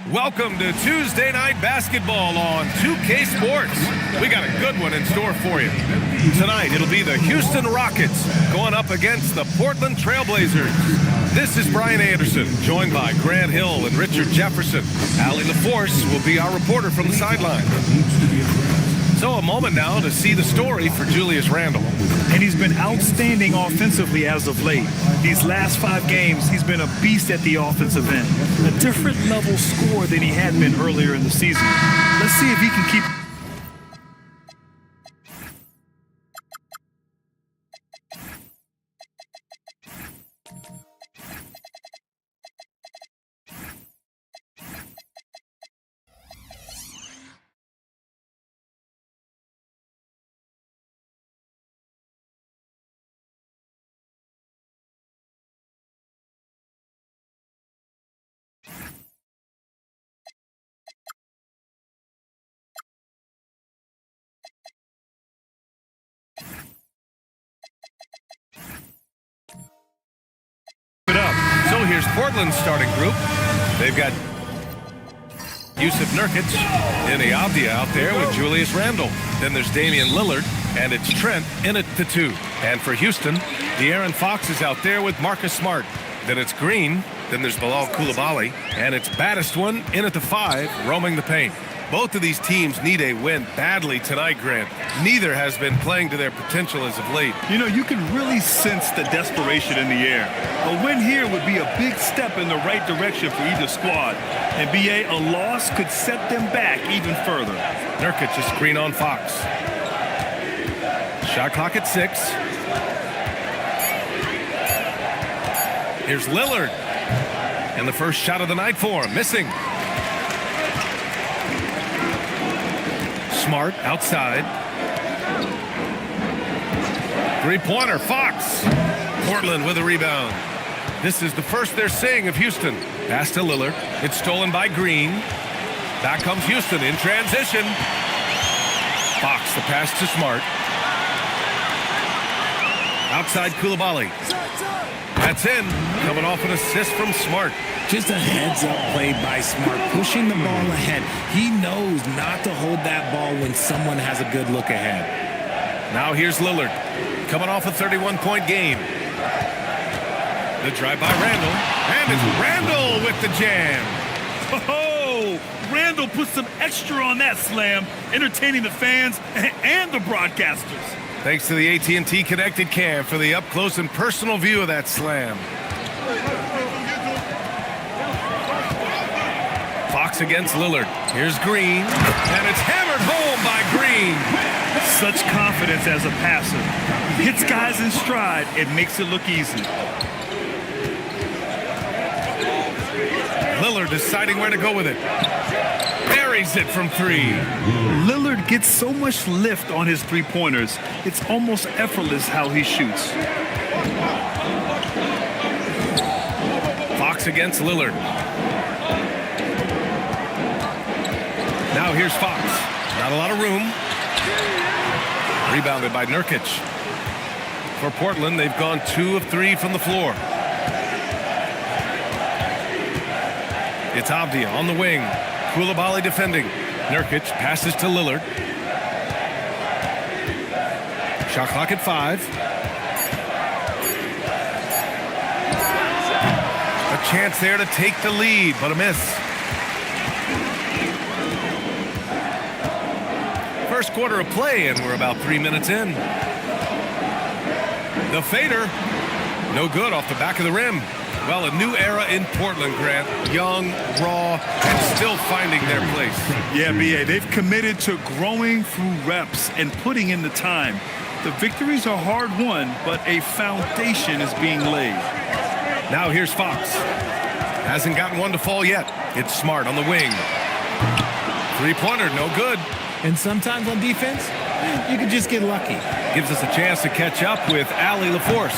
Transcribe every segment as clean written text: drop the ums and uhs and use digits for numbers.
Welcome to Tuesday Night Basketball on 2K Sports. We got a good one in store for you. Tonight, it'll be the Houston Rockets going up against the Portland Trailblazers. This is Brian Anderson, joined by Grant Hill and Richard Jefferson. Allie LaForce will be our reporter from the sideline. So a moment now to see the story for Julius Randle. And he's been outstanding offensively as of late. These last 5 games, he's been a beast at the offensive end. A different level scorer than he had been earlier in the season. Let's see if he can keep... So here's Portland's starting group. They've got Yusuf Nurkic and Avdia out there with Julius Randle. Then there's Damian Lillard, and it's Trent in at the 2. And for Houston, De'Aaron Fox is out there with Marcus Smart. Then it's Green. Then there's Bilal Coulibaly, and it's Baddest one in at the 5, roaming the paint. Both of these teams need a win badly tonight, Grant. Neither has been playing to their potential as of late. You know, you can really sense the desperation in the air. A win here would be a big step in the right direction for either squad. And BA, a loss could set them back even further. Nurkic is screen on Fox. Shot clock at 6. Here's Lillard. And the first shot of the night for him, missing. Smart outside. Three-pointer, Fox. Portland with a rebound. This is the first they're seeing of Houston. Pass to Lillard. It's stolen by Green. Back comes Houston in transition. Fox, the pass to Smart. Outside Coulibaly. That's in. Coming off an assist from Smart. Just a heads-up play by Smart, pushing the ball ahead. He knows not to hold that ball when someone has a good look ahead. Now here's Lillard, coming off a 31-point game. The drive by Randle, and it's Randle with the jam. Oh, Randle put some extra on that slam, entertaining the fans and the broadcasters. Thanks to the AT&T Connected Cam for the up-close and personal view of that slam. Fox against Lillard. Here's Green, and it's hammered home by Green. Such confidence as a passer. He hits guys in stride. It makes it look easy. Lillard deciding where to go with it. Buries it from 3. Lillard gets so much lift on his three-pointers. It's almost effortless how he shoots. Fox against Lillard. Now here's Fox. Not a lot of room. Rebounded by Nurkic. For Portland, they've gone 2 of 3 from the floor. It's Avdia on the wing. Coulibaly defending. Nurkic passes to Lillard. Shot clock at 5. A chance there to take the lead, but a miss. First quarter of play, and we're about 3 minutes in. The fader, no good off the back of the rim. Well, a new era in Portland, Grant. Young, raw, and still finding their place. Yeah, BA, they've committed to growing through reps and putting in the time. The victories are hard-won, but a foundation is being laid. Now here's Fox. Hasn't gotten one to fall yet. It's Smart on the wing. Three-pointer, no good. And sometimes on defense, you can just get lucky. Gives us a chance to catch up with Allie LaForce.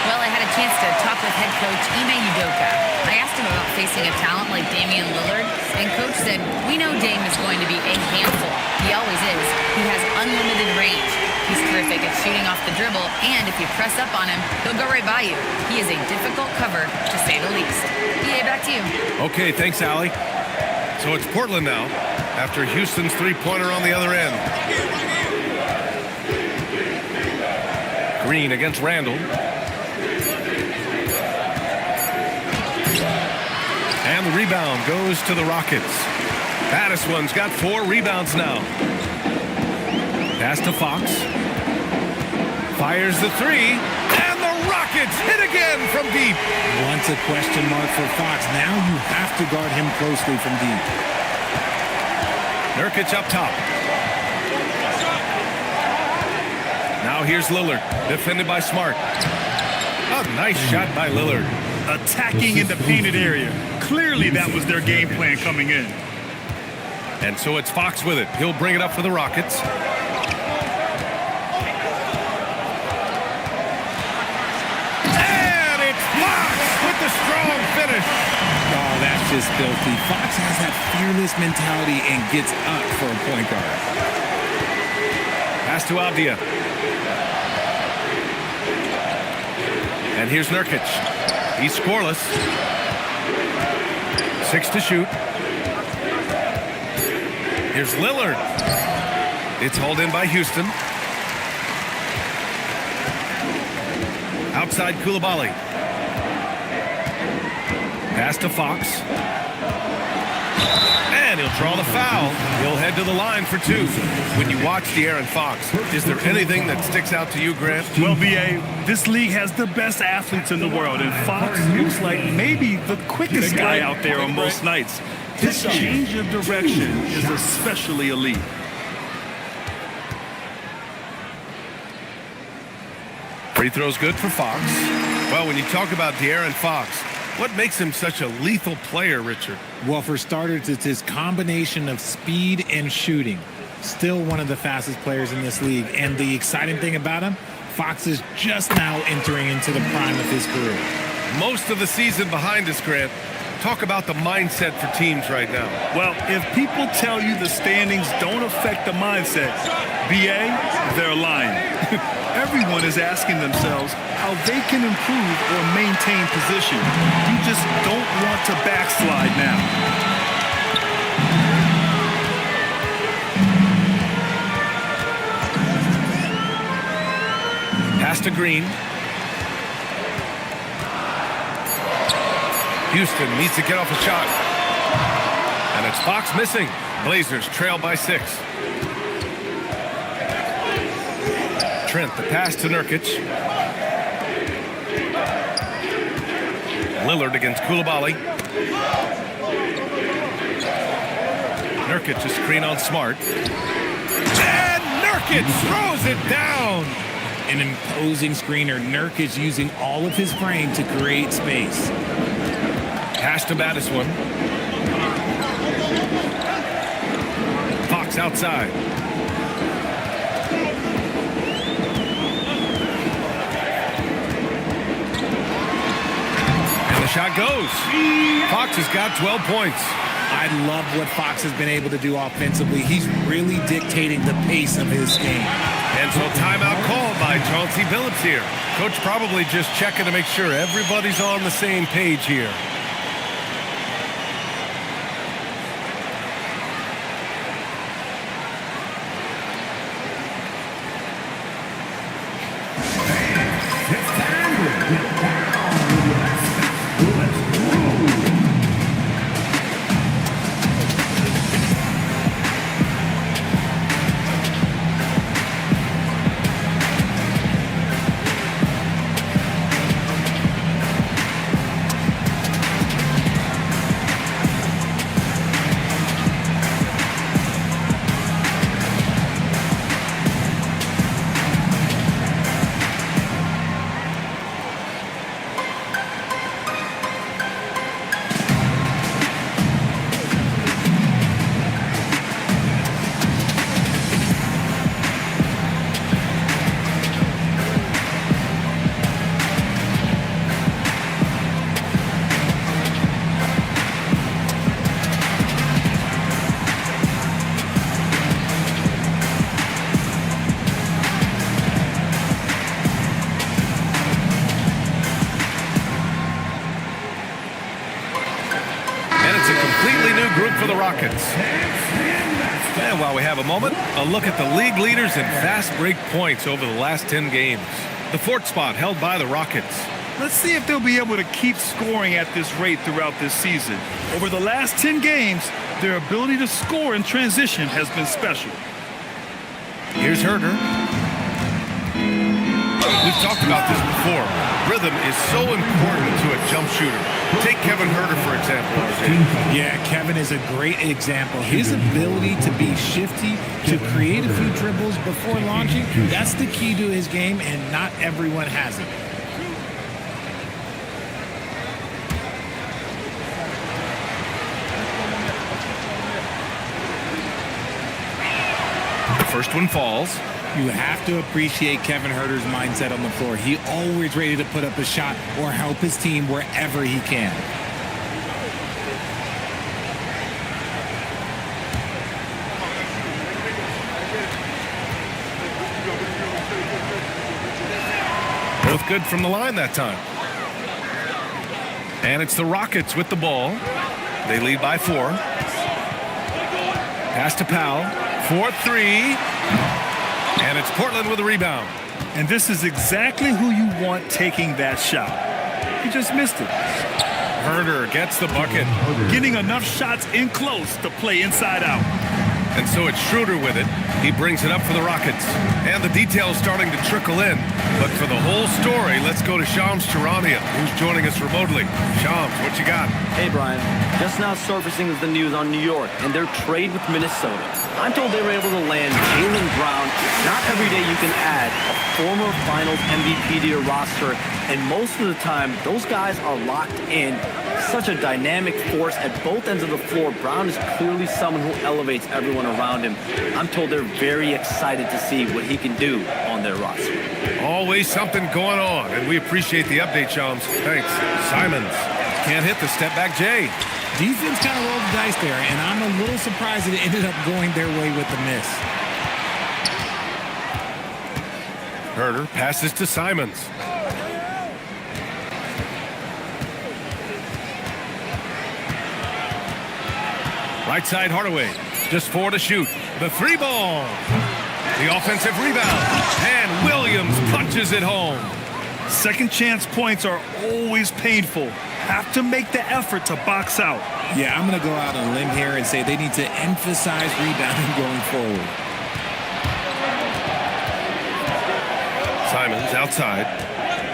Well, I had a chance to talk with head coach Ime Udoka. I asked him about facing a talent like Damian Lillard, and coach said, "We know Dame is going to be a handful. He always is. He has unlimited range. He's terrific at shooting off the dribble, and if you press up on him, he'll go right by you. He is a difficult cover, to say the least." EA, back to you. Okay, thanks, Allie. So it's Portland now, after Houston's three-pointer on the other end. Green against Randall. And the rebound goes to the Rockets. Baddest one's got 4 rebounds now. Pass to Fox. Fires the three. And the Rockets hit again from deep. Once a question mark for Fox. Now you have to guard him closely from deep. Nurkic up top. Now here's Lillard, defended by Smart. A nice shot by Lillard. Attacking in the painted area. Clearly that was their game plan coming in. And so it's Fox with it. He'll bring it up for the Rockets. And it's Fox with the strong finish. Oh, that's just filthy. Fox has that fearless mentality and gets up for a point guard. Pass to Avdia. And here's Nurkic. He's scoreless. 6 to shoot. Here's Lillard. It's hauled in by Houston. Outside Coulibaly. Pass to Fox. And he'll draw the foul. He'll head to the line for 2. When you watch De'Aaron Fox, is there anything that sticks out to you, Grant? Well, B.A., this league has the best athletes in the world, and Fox looks like maybe the quickest guy out there on most nights. His change of direction is especially elite. Free throw's good for Fox. Well, when you talk about De'Aaron Fox, what makes him such a lethal player, Richard? Well, for starters, it's his combination of speed and shooting. Still one of the fastest players in this league. And the exciting thing about him, Fox is just now entering into the prime of his career. Most of the season behind us, Grant. Talk about the mindset for teams right now. Well, if people tell you the standings don't affect the mindset, B.A., they're lying. Everyone is asking themselves how they can improve or maintain position. You just don't want to backslide now. Pass to Green. Houston needs to get off a shot. And it's Fox missing. Blazers trail by 6. Trent, the pass to Nurkic. Lillard against Coulibaly. Nurkic, a screen on Smart. And Nurkic throws it down. An imposing screener. Nurkic using all of his frame to create space. Pass to Baddest one. Fox outside. And the shot goes. Fox has got 12 points. I love what Fox has been able to do offensively. He's really dictating the pace of his game. And so timeout called by Chauncey Billups here. Coach probably just checking to make sure everybody's on the same page here. It's a completely new group for the Rockets. And while we have a moment, a look at the league leaders in fast break points over the last 10 games. The fourth spot held by the Rockets. Let's see if they'll be able to keep scoring at this rate throughout this season. Over the last 10 games, their ability to score in transition has been special. Here's Herder. We've talked about this before. Rhythm is so important to a jump shooter. Take Kevin Herder, for example. Yeah, Kevin is a great example. His ability to be shifty, to create a few dribbles before launching, that's the key to his game, and not everyone has it. First one falls. You have to appreciate Kevin Herder's mindset on the floor. He always ready to put up a shot or help his team wherever he can. Both good from the line that time. And it's the Rockets with the ball. They lead by 4. Pass to Powell. 4-3. And it's Portland with a rebound. And this is exactly who you want taking that shot. He just missed it. Herder gets the bucket. Getting enough shots in close to play inside out. And so it's Schroeder with it. He brings it up for the Rockets. And the details starting to trickle in. But for the whole story, let's go to Shams Charania, who's joining us remotely. Shams, what you got? Hey, Brian. Just now surfacing is the news on New York and their trade with Minnesota. I'm told they were able to land Jaylen Brown. Not every day you can add a former Finals MVP to your roster, and most of the time, those guys are locked in. Such a dynamic force at both ends of the floor. Brown is clearly someone who elevates everyone around him. I'm told they're very excited to see what he can do on their roster. Always something going on, and we appreciate the update, Shams. Thanks. Simons can't hit the step-back J. Defense kind of rolled the dice there, and I'm a little surprised that it ended up going their way with the miss. Herder passes to Simons. Right side Hardaway. Just 4 to shoot. The 3 ball. The offensive rebound. And Williams punches it home. Second chance points are always painful. Have to make the effort to box out. Yeah, I'm going to go out on a limb here and say they need to emphasize rebounding going forward. Simons outside.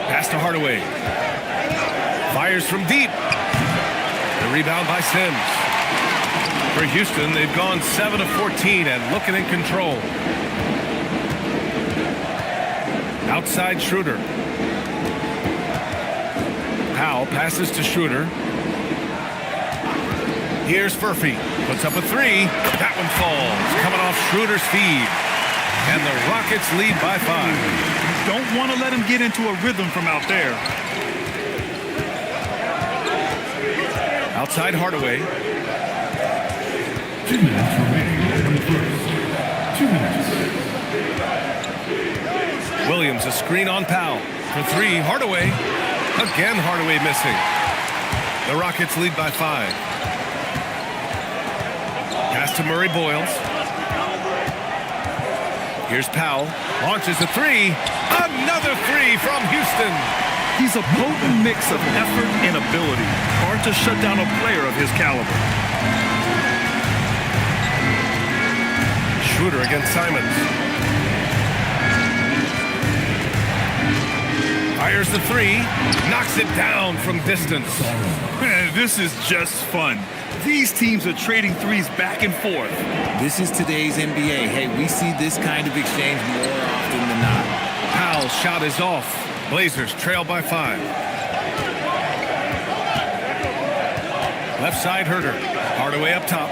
Pass to Hardaway. Fires from deep. The rebound by Sims. For Houston, they've gone 7 of 14 and looking in control. Outside Schroeder. Powell passes to Schroeder. Here's Furphy. Puts up a 3. That one falls. Coming off Schroeder's feed. And the Rockets lead by 5. Don't want to let him get into a rhythm from out there. Outside Hardaway. 2 minutes remaining on the first. 2 minutes. Williams, a screen on Powell. For 3, Hardaway. Again, Hardaway missing. The Rockets lead by 5. Pass to Murray Boyles. Here's Powell. Launches a 3. Another 3 from Houston. He's a potent mix of effort and ability. Hard to shut down a player of his caliber. Schroeder against Simons. Fires the 3. Knocks it down from distance. Man, this is just fun. These teams are trading threes back and forth. This is today's NBA. Hey, we see this kind of exchange more often than not. Powell's shot is off. Blazers trail by 5. Left side Herder. Hardaway up top.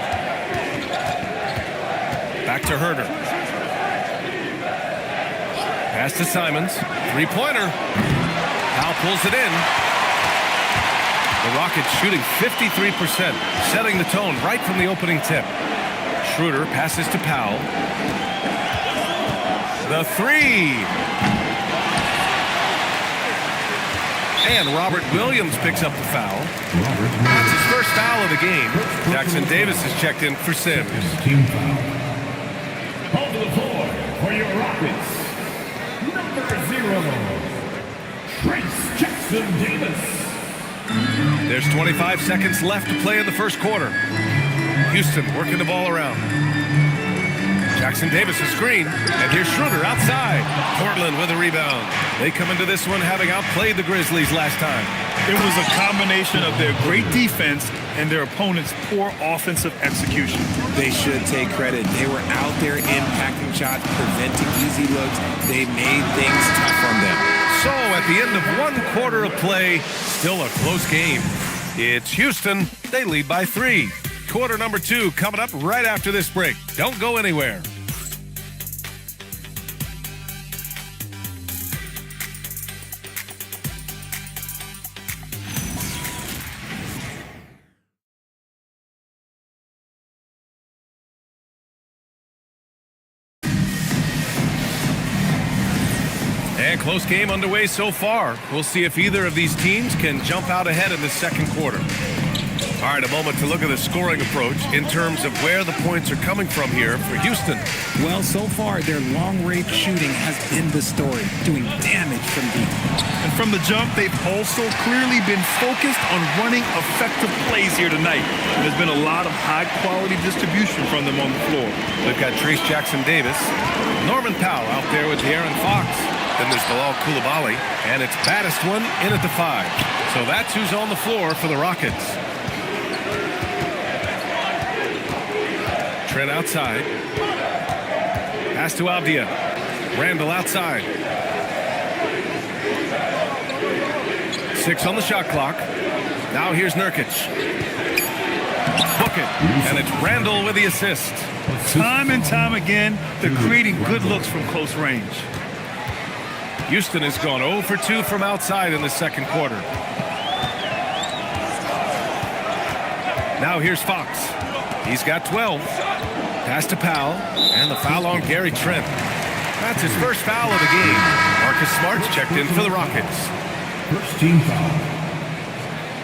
Back to Herder. Pass to Simons. 3-pointer. Powell pulls it in. The Rockets shooting 53%, setting the tone right from the opening tip. Schroeder passes to Powell. The 3. And Robert Williams picks up the foul. Robert That's his first foul of the game. Jackson Davis is checked in for Sims. team foul. On the floor for your Rockets, number 0, Trace Jackson Davis. There's 25 seconds left to play in the first quarter. Houston working the ball around. Jackson Davis a screen, and here's Schroeder outside. Portland with a rebound. They come into this one having outplayed the Grizzlies last time. It was a combination of their great defense and their opponent's poor offensive execution. They should take credit. They were out there impacting shots, preventing easy looks. They made things tough on them. So at the end of one quarter of play, still a close game. It's Houston. They lead by 3. Quarter number 2 coming up right after this break. Don't go anywhere. And close game underway so far. We'll see if either of these teams can jump out ahead in the second quarter. All right, a moment to look at the scoring approach in terms of where the points are coming from here for Houston. Well, so far, their long-range shooting has been the story, doing damage from deep. And from the jump, they've also clearly been focused on running effective plays here tonight. There's been a lot of high-quality distribution from them on the floor. We've got Trace Jackson Davis, Norman Powell out there with De'Aaron Fox. Then there's Bilal Coulibaly, and it's baddest one in at the 5. So that's who's on the floor for the Rockets. Trent outside. Pass to Avdia. Randall outside. 6 on the shot clock. Now here's Nurkic. Book it. And it's Randall with the assist. Time and time again, they're creating good looks from close range. Houston has gone 0 for 2 from outside in the second quarter. Now here's Fox. He's got 12. Pass to Powell, and the foul on Gary Trent. That's his first foul of the game. Marcus Smart's checked in for the Rockets. First team foul.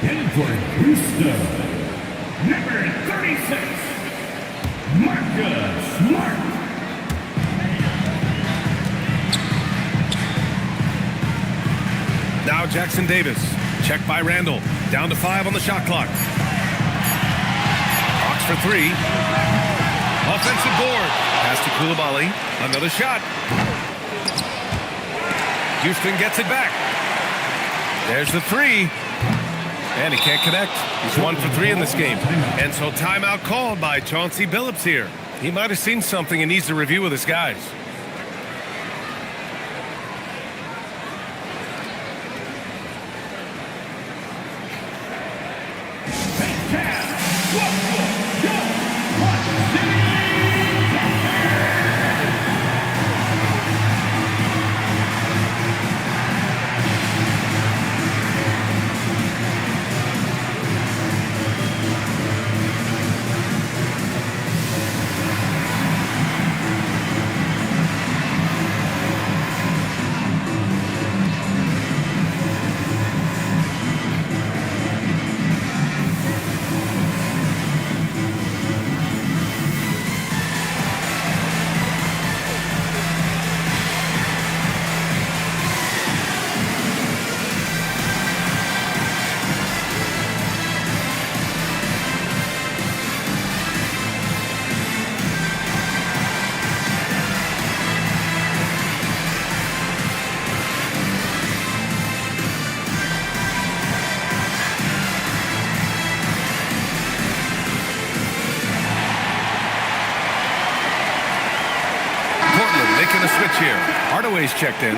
In for Houston, number 36, Marcus Smart. Now Jackson Davis. Checked by Randall. Down to 5 on the shot clock. Fox for 3. Offensive board. Pass to Coulibaly. Another shot. Houston gets it back. There's the 3. And he can't connect. He's 1 for 3 in this game. And so timeout called by Chauncey Billups here. He might have seen something and needs to review with his guys. Making a switch here. Hardaway's checked in.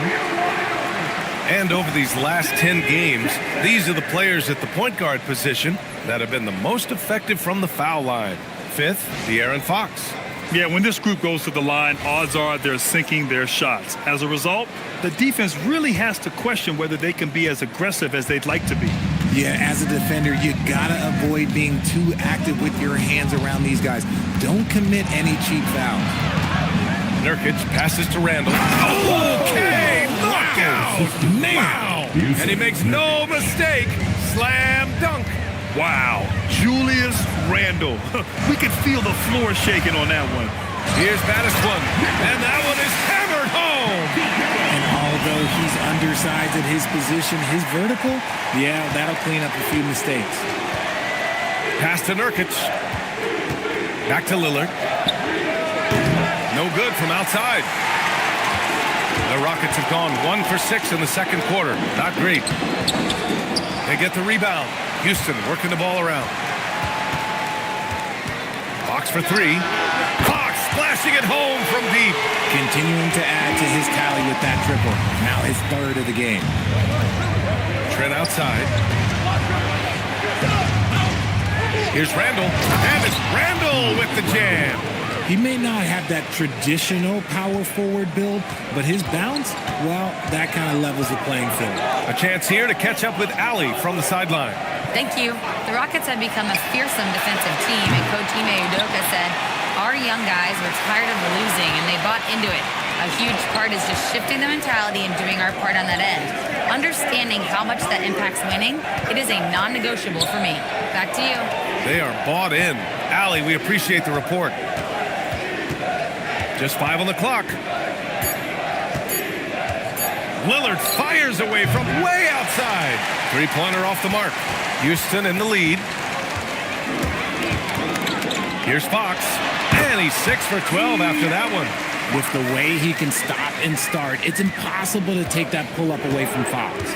And over these last 10 games, these are the players at the point guard position that have been the most effective from the foul line. 5th, De'Aaron Fox. Yeah, when this group goes to the line, odds are they're sinking their shots. As a result, the defense really has to question whether they can be as aggressive as they'd like to be. Yeah, as a defender, you gotta avoid being too active with your hands around these guys. Don't commit any cheap fouls. Nurkic passes to Randall. Okay, knockout! Wow. And he makes no mistake. Slam dunk. Wow, Julius Randle. We could feel the floor shaking on that one. Here's Baddest one. And that one is hammered home. And although he's undersized at his position, his vertical, yeah, that'll clean up a few mistakes. Pass to Nurkic. Back to Lillard. No good from outside. The Rockets have gone 1 for 6 in the second quarter. Not great. They get the rebound. Houston working the ball around. Fox for 3. Fox splashing it home from deep. Continuing to add to his tally with that triple. Now his third of the game. Trent outside. Here's Randall. And it's Randall with the jam. He may not have that traditional power forward build, but his bounce, well, that kind of levels the playing field. A chance here to catch up with Allie from the sideline. Thank you. The Rockets have become a fearsome defensive team, and Coach Ime Udoka said, our young guys were tired of losing, and they bought into it. A huge part is just shifting the mentality and doing our part on that end. Understanding how much that impacts winning, it is a non-negotiable for me. Back to you. They are bought in. Allie, we appreciate the report. Just 5 on the clock. Lillard fires away from way outside. Three-pointer off the mark. Houston in the lead. Here's Fox. And he's 6 for 12 after that one. With the way he can stop and start, it's impossible to take that pull-up away from Fox.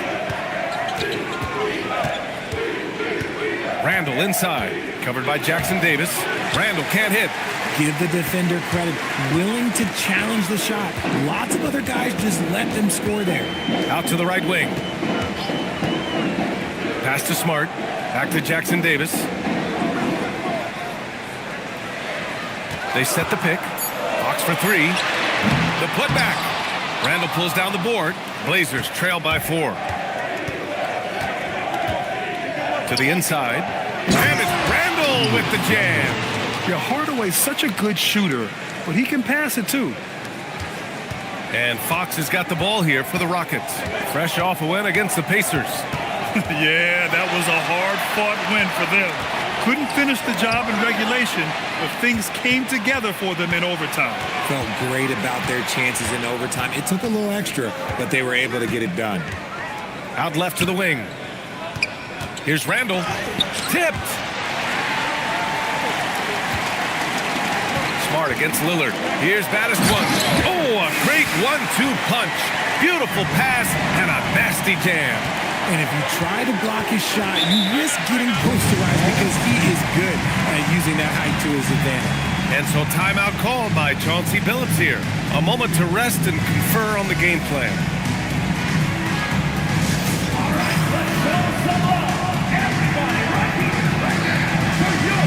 Randall inside. Covered by Jackson Davis. Randall can't hit. Give the defender credit. Willing to challenge the shot. Lots of other guys just let them score there. Out to the right wing. Pass to Smart. Back to Jackson Davis. They set the pick. Fox for 3. The putback. Randall pulls down the board. Blazers trail by 4. To the inside. And it's Randall with the jam. Yeah, Hardaway's such a good shooter, but he can pass it too. And Fox has got the ball here for the Rockets. Fresh off a win against the Pacers. Yeah, that was a hard-fought win for them. Couldn't finish the job in regulation, but things came together for them in overtime. Felt great about their chances in overtime. It took a little extra, but they were able to get it done. Out left to the wing. Here's Randall. Tipped. Smart against Lillard. Here's Baddest one. Oh, a great 1-2 punch. Beautiful pass and a nasty jam. And if you try to block his shot, you risk getting posterized because he is good at using that height to his advantage. And so timeout called by Chauncey Billups here. A moment to rest and confer on the game plan. All right, let's go some love. Everybody right here, right now, for you.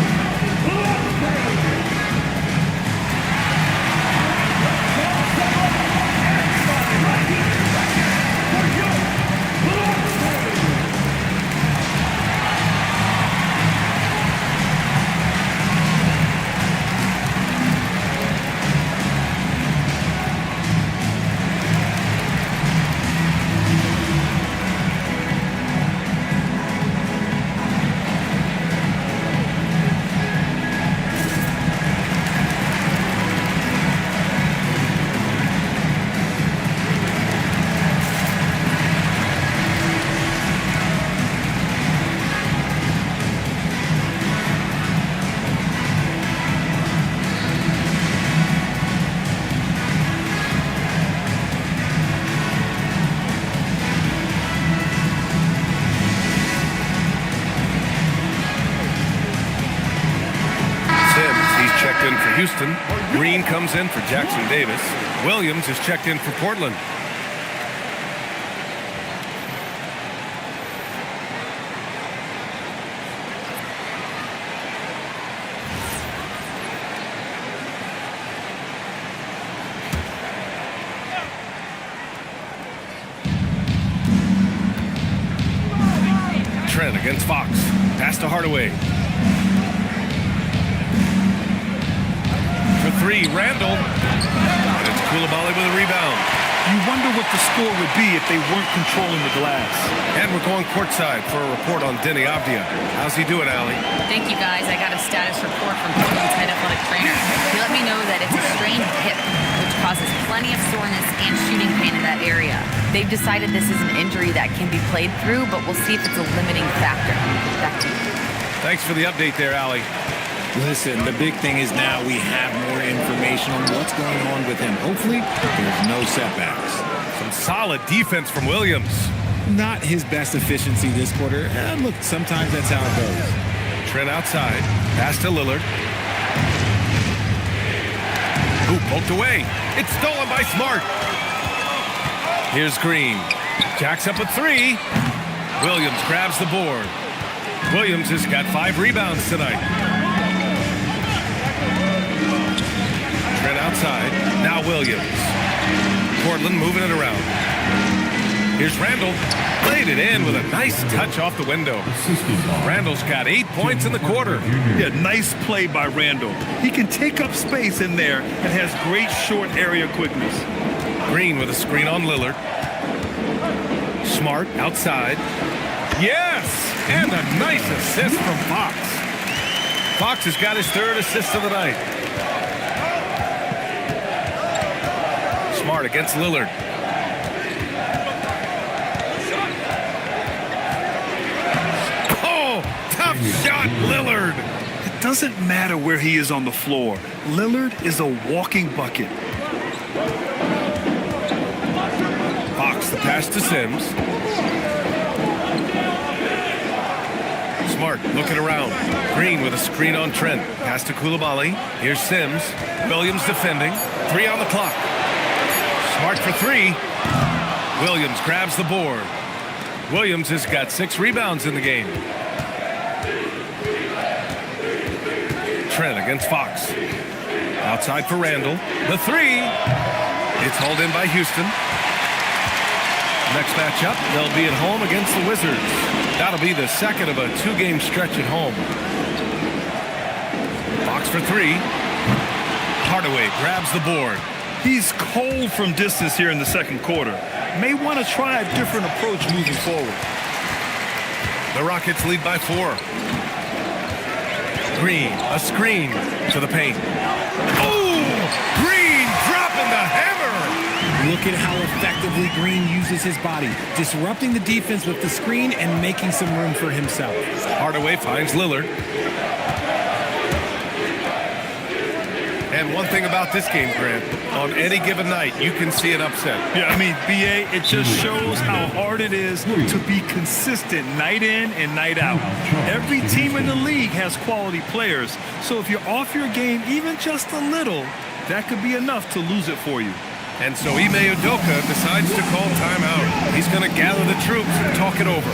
checked in for Houston. Green comes in for Jackson Davis. Williams is checked in for Portland. Trent against Fox. Pass to Hardaway. For three, Randall. And it's Coulibaly with a rebound. You wonder what the score would be if they weren't controlling the glass. And we're going courtside for a report on Denny Avdia. How's he doing, Allie? Thank you, guys. I got a status report from Portland's head athletic trainer. He let me know that it's a strained hip, which causes plenty of soreness and shooting pain in that area. They've decided this is an injury that can be played through, but we'll see if it's a limiting factor. Back to you. Thanks for the update there, Allie. Listen, the big thing is now we have more information on what's going on with him. Hopefully, there's no setbacks. Some solid defense from Williams. Not his best efficiency this quarter. Look, sometimes that's how it goes. Trent outside. Pass to Lillard. Ooh, poked away. It's stolen by Smart. Here's Green. Jacks up a three. Williams grabs the board. Williams has got 5 rebounds tonight. Trent outside. Now Williams. Portland moving it around. Here's Randall. Played it in with a nice touch off the window. Randall's got 8 points in the quarter. Yeah, nice play by Randall. He can take up space in there and has great short area quickness. Green with a screen on Lillard. Smart outside. Yes! And a nice assist from Fox. Fox has got his 3rd assist of the night. Smart against Lillard. Oh, tough shot, Lillard. It doesn't matter where he is on the floor. Lillard is a walking bucket. Fox the pass to Sims. Smart looking around. Green with a screen on Trent. Pass to Coulibaly. Here's Sims. Williams defending. 3 on the clock. Smart for 3. Williams grabs the board. Williams has got 6 rebounds in the game. Trent against Fox. Outside for Randall. The 3. It's hauled in by Houston. Next matchup, they'll be at home against the Wizards. That'll be the second of a 2-game stretch at home. Fox for 3. Hardaway grabs the board. He's cold from distance here in the second quarter. May want to try a different approach moving forward. The Rockets lead by 4. Green, a screen to the paint. Oh! Green dropping the hammer! Look at how effectively Green uses his body, disrupting the defense with the screen and making some room for himself. Hardaway finds Lillard. And one thing about this game, Grant, on any given night, you can see an upset. Yeah, I mean, BA, it just shows how hard it is to be consistent night in and night out. Every team in the league has quality players, so if you're off your game even just a little, that could be enough to lose it for you. And so Ime Udoka decides to call timeout. He's going to gather the troops and talk it over.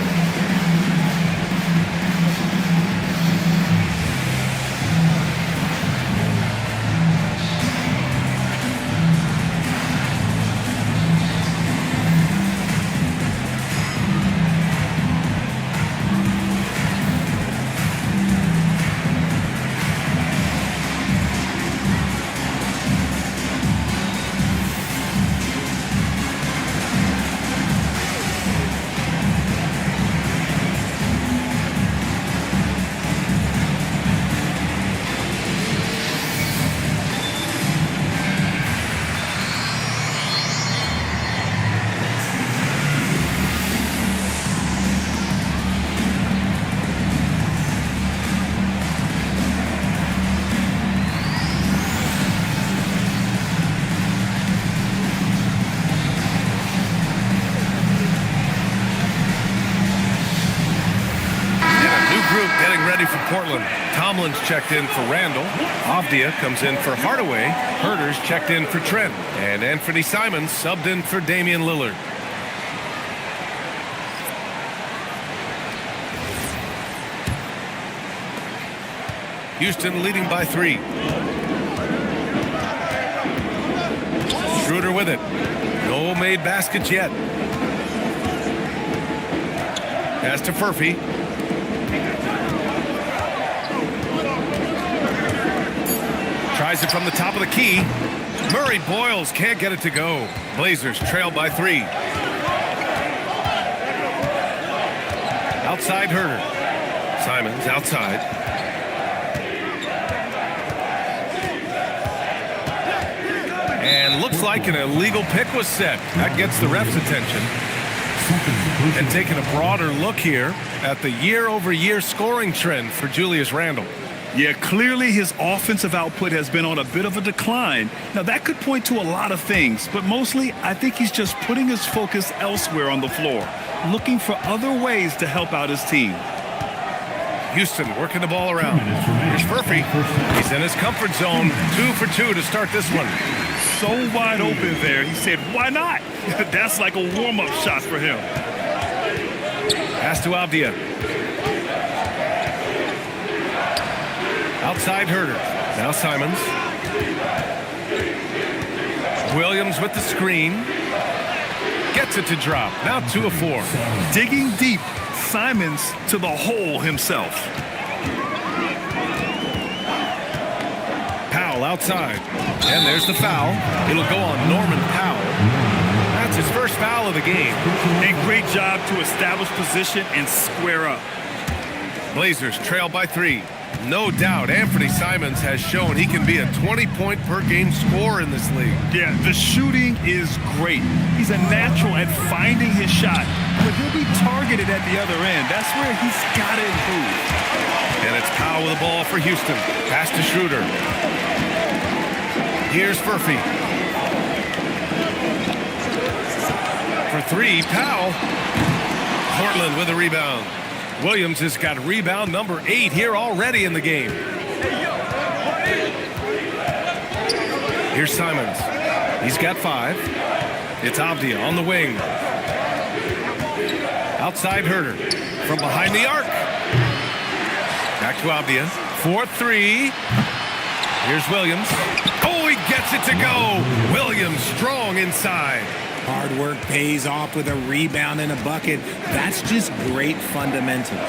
For Portland, Tomlin's checked in for Randall. Avdia comes in for Hardaway. Herter's checked in for Trent. And Anthony Simons subbed in for Damian Lillard. Houston leading by 3. Schroeder with it. No made baskets yet. Pass to Furphy. Tries it from the top of the key. Murray Boyles can't get it to go. Blazers trail by 3. Outside Herter. Simons outside. And looks like an illegal pick was set. That gets the ref's attention. And taking a broader look here at the year-over-year scoring trend for Julius Randle. Yeah, clearly his offensive output has been on a bit of a decline. Now, that could point to a lot of things, but mostly I think he's just putting his focus elsewhere on the floor, looking for other ways to help out his team. Houston working the ball around. Here's Furphy. He's in his comfort zone. 2 for 2 to start this one. So wide open there. He said, why not? That's like a warm-up shot for him. Pass to Avdia. Outside Herter. Now Simons. Williams with the screen. Gets it to drop. Now 2 of 4. Digging deep. Simons to the hole himself. Powell outside. And there's the foul. It'll go on Norman Powell. That's his first foul of the game. A great job to establish position and square up. Blazers trail by 3. No doubt Anthony Simons has shown he can be a 20-point-per-game scorer in this league. Yeah, the shooting is great. He's a natural at finding his shot, but he'll be targeted at the other end. That's where he's got to improve. And it's Powell with the ball for Houston. Pass to Schroeder. Here's Furphy. For 3, Powell. Portland with a rebound. Williams has got rebound number 8 here already in the game. Here's Simons. He's got 5. It's Avdia on the wing. Outside Herter. From behind the arc. Back to Avdia. 4-3. Here's Williams. Oh, he gets it to go. Williams strong inside. Hard work pays off with a rebound and a bucket. That's just great fundamentals.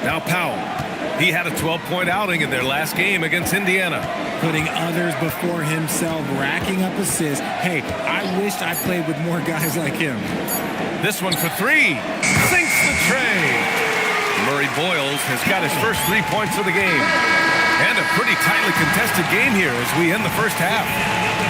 Now Powell. He had a 12-point outing in their last game against Indiana. Putting others before himself, racking up assists. Hey, I wish I played with more guys like him. This one for 3. Sinks the tray. Murray Boyles has got his first 3 points of the game. And a pretty tightly contested game here as we end the first half.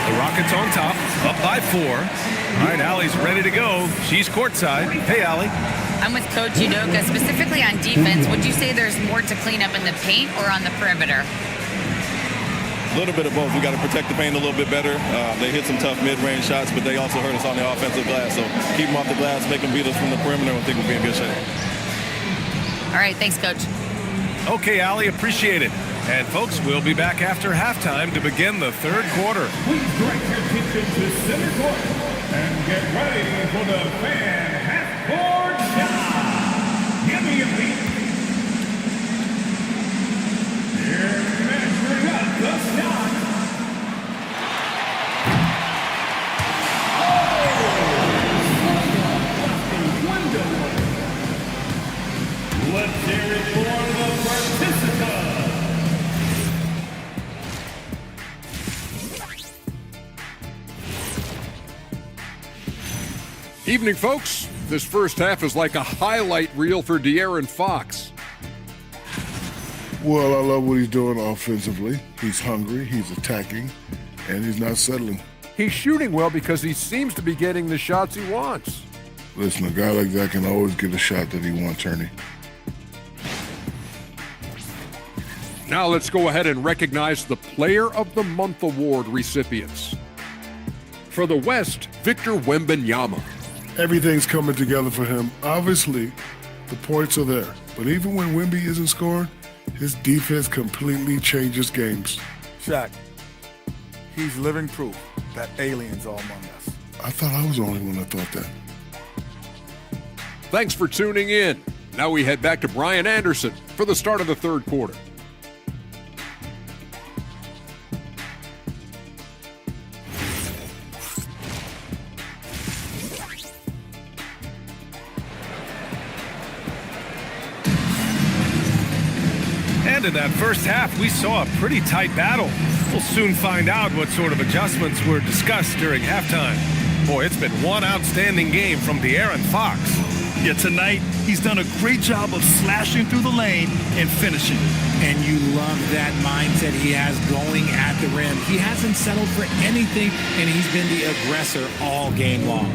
The Rockets on top, up by 4. All right, Allie's ready to go. She's courtside. Hey, Allie. I'm with Coach Udoka. Specifically on defense, would you say there's more to clean up in the paint or on the perimeter? A little bit of both. We got to protect the paint a little bit better. They hit some tough mid-range shots, but they also hurt us on the offensive glass. So keep them off the glass, make them beat us from the perimeter, and I think we'll be in good shape. All right, thanks, Coach. Okay, Allie, appreciate it. And, folks, we'll be back after halftime to begin the third quarter. Please direct your attention to center court and get ready for the fan half-court shot. Give me a beat. Here, measuring up the shot. Let's hear it for the participants. Evening, folks. This first half is like a highlight reel for De'Aaron Fox. Well, I love what he's doing offensively. He's hungry, he's attacking, and he's not settling. He's shooting well because he seems to be getting the shots he wants. Listen, a guy like that can always get a shot that he wants, Ernie. Now let's go ahead and recognize the Player of the Month award recipients. For the West, Victor Wembanyama. Everything's coming together for him. Obviously, the points are there. But even when Wemby isn't scoring, his defense completely changes games. Shaq, he's living proof that aliens are among us. I thought I was the only one that thought that. Thanks for tuning in. Now we head back to Brian Anderson for the start of the third quarter. And in that first half, we saw a pretty tight battle. We'll soon find out what sort of adjustments were discussed during halftime. Boy, it's been one outstanding game from De'Aaron Fox. Yeah, tonight, he's done a great job of slashing through the lane and finishing. And you love that mindset he has going at the rim. He hasn't settled for anything, and he's been the aggressor all game long.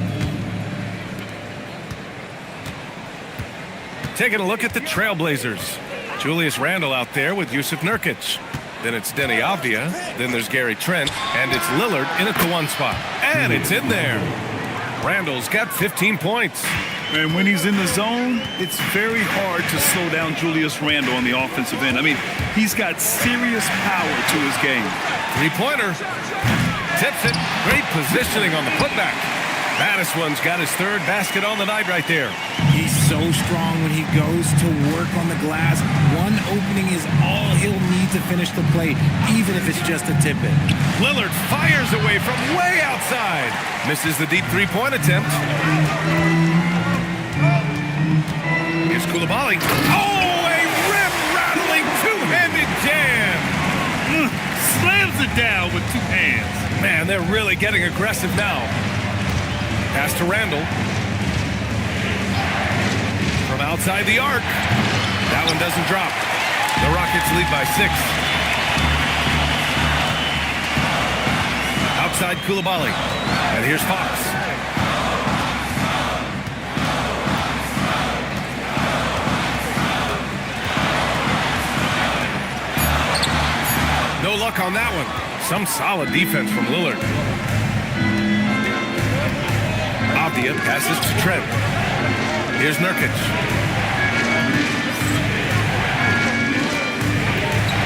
Taking a look at the Trailblazers. Julius Randle out there with Yusuf Nurkic. Then it's Denny Avdia. Then there's Gary Trent. And it's Lillard in at the one spot. And it's in there. Randle's got 15 points. And when he's in the zone, it's very hard to slow down Julius Randle on the offensive end. I mean, he's got serious power to his game. Three-pointer. Tips it. Great positioning on the putback. Mattis one's got his third basket on the night right there. He's so strong when he goes to work on the glass. One opening is all he'll need to finish the play, even if it's just a tip-in. Lillard fires away from way outside. Misses the deep three-point attempt. Here's Coulibaly. Oh, a rim-rattling two-handed jam. Slams it down with two hands. Man, they're really getting aggressive now. Pass to Randle. From outside the arc. That one doesn't drop. The Rockets lead by 6. Outside Coulibaly. And here's Fox. No luck on that one. Some solid defense from Lillard. Avdia passes to Trent. Here's Nurkic.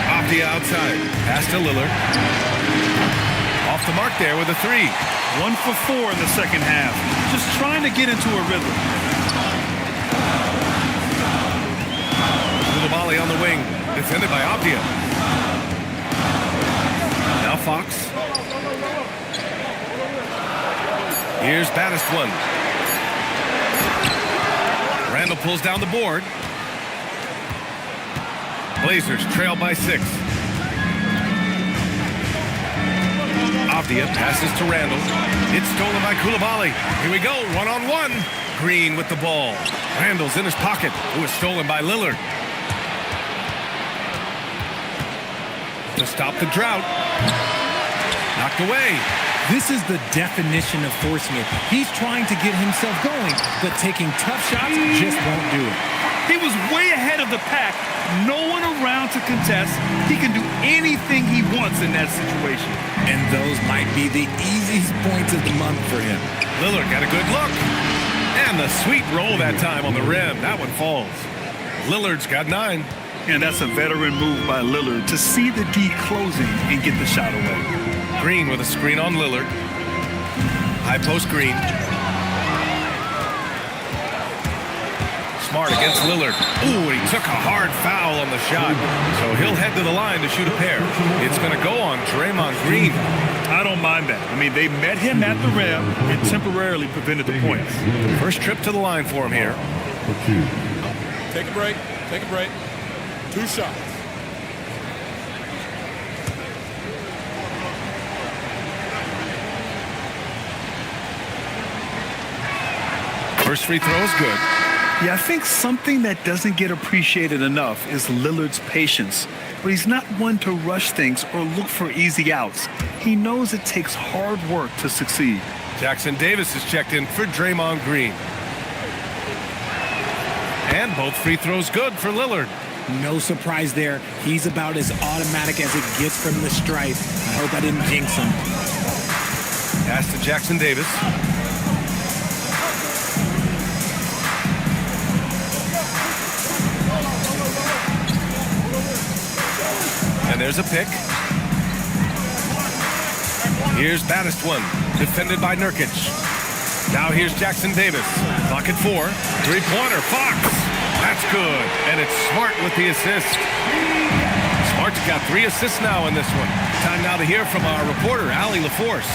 Avdia outside. Pass to Lillard. Off the mark there with a three. 1 for 4 in the second half. Just trying to get into a rhythm. Coulibaly on the wing. Defended by Avdia. Now Fox. Here's Battist one. Randle pulls down the board. Blazers trail by 6. Avdia passes to Randle. It's stolen by Coulibaly. Here we go, one-on-one. Green with the ball. Randle's in his pocket. It was stolen by Lillard. To stop the drought. Knocked away. This is the definition of forcing it. He's trying to get himself going, but taking tough shots just won't do it. He was way ahead of the pack. No one around to contest. He can do anything he wants in that situation. And those might be the easiest points of the month for him. Lillard got a good look. And the sweet roll that time on the rim. That one falls. Lillard's got 9. And that's a veteran move by Lillard to see the D closing and get the shot away. Green with a screen on Lillard. High post Green. Smart against Lillard. Ooh, he took a hard foul on the shot. So he'll head to the line to shoot a pair. It's going to go on Draymond Green. I don't mind that. I mean, they met him at the rim and temporarily prevented the points. First trip to the line for him here. Take a break. Take a break. 2 shots. First free throw is good. Yeah, I think something that doesn't get appreciated enough is Lillard's patience. But he's not one to rush things or look for easy outs. He knows it takes hard work to succeed. Jackson Davis is checked in for Draymond Green. And both free throws good for Lillard. No surprise there. He's about as automatic as it gets from the stripe. I hope I didn't jinx him. Pass to Jackson Davis. And there's a pick. Here's Battist one. Defended by Nurkic. Now here's Jackson Davis. Clock at 4. Three-pointer. Fox. That's good. And it's Smart with the assist. Smart's got 3 assists now in this one. Time now to hear from our reporter, Allie LaForce.